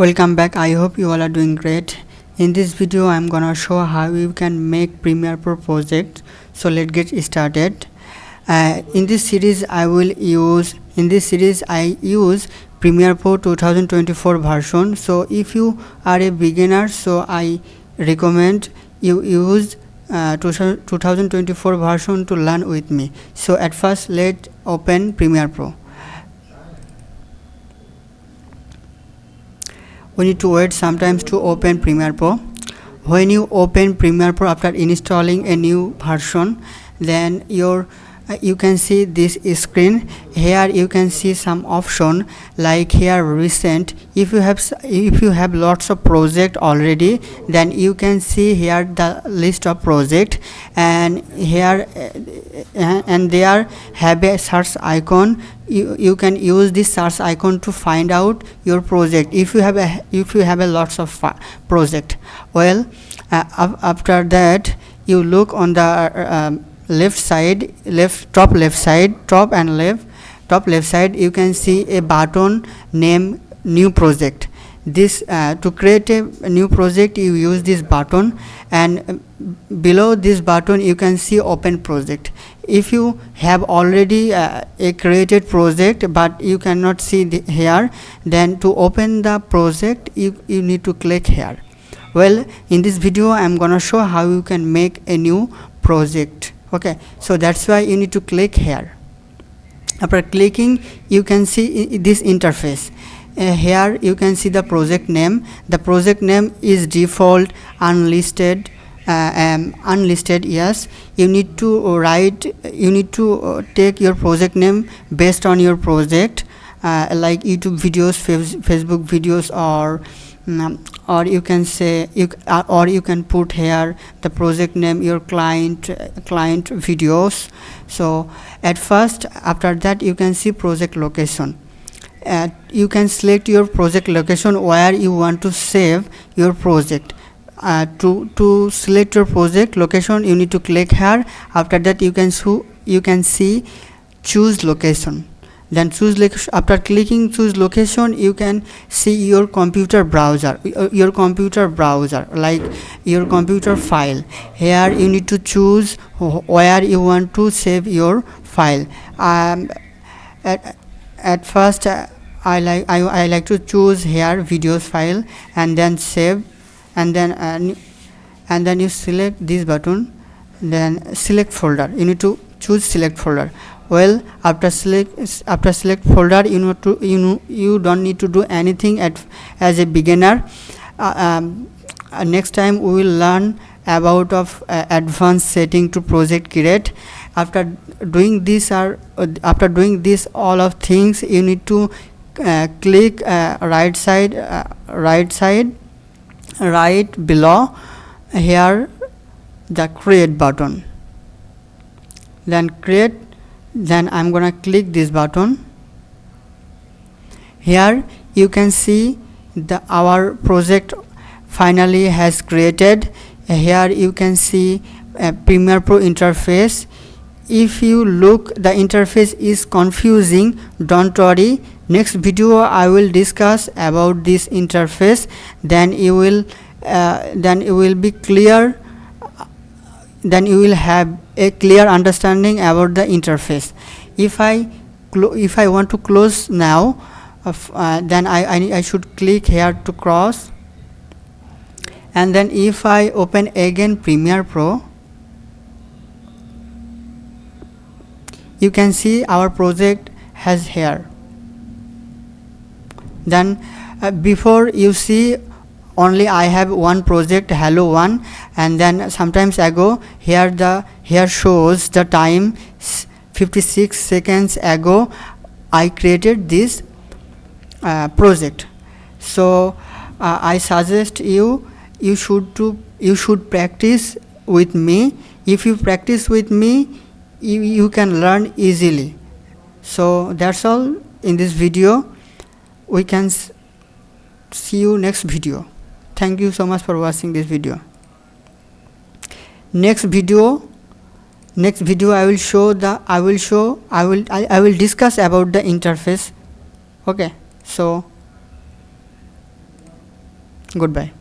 Welcome back. I hope you all are doing great. In this video I'm gonna show how you can make Premiere Pro project. So let's get started. In this series I use Premiere Pro 2024 version. So if you are a beginner, so I recommend you use 2024 version to learn with me. So at first let's open Premiere Pro. We need to wait sometimes to open Premiere Pro. When you open Premiere Pro after installing a new version, then you can see this screen. Here you can see some option like here recent. If you have lots of project already, then you can see here the list of project, and here and there have a search icon. You can use this search icon to find out your project if you have a lots of project. Well, after that you look on the top left side you can see a button named new project. This to create a new project you use this button, and below this button you can see open project. If you have already a created project but you cannot see here, then to open the project you need to click here. Well, in this video I'm gonna show how you can make a new project. Okay, so that's why you need to click here. After clicking you can see this interface. Here you can see the project name. The project name is default unlisted. Yes, you need to take your project name based on your project, like YouTube videos, Facebook videos, or you can say or you can put here the project name your client videos. So at first, after that you can see project location. You can select your project location where you want to save your project. To select your project location you need to click here. After that you can see choose location. Then choose location. After clicking choose location you can see your computer browser, like your computer file. Here you need to choose where you want to save your file. At first I like to choose here videos file, and then save, and then you select this button, then select folder. You need to choose select folder. Well, after select folder you don't need to do anything as a beginner. Next time we will learn about advanced setting to project create. After doing this all of things, you need to click right below here the create button, then I'm gonna click this button. Here you can see our project finally has created. Here you can see Premiere Pro interface. If you look the interface is confusing, don't worry. Next video I will discuss about this interface, then you will be clear. Then you will have a clear understanding about the interface. If I want to close now, then I should click here to close, and then if I open again Premiere Pro, you can see our project has here. Then before you see only I have one project, hello one, and then sometimes ago here shows the time 56 seconds ago I created this project. So I suggest you should practice with me. If you practice with me you can learn easily. So that's all in this video. We can see you next video. Thank you so much for watching this video. Next video I will discuss about the interface. Okay, so Goodbye.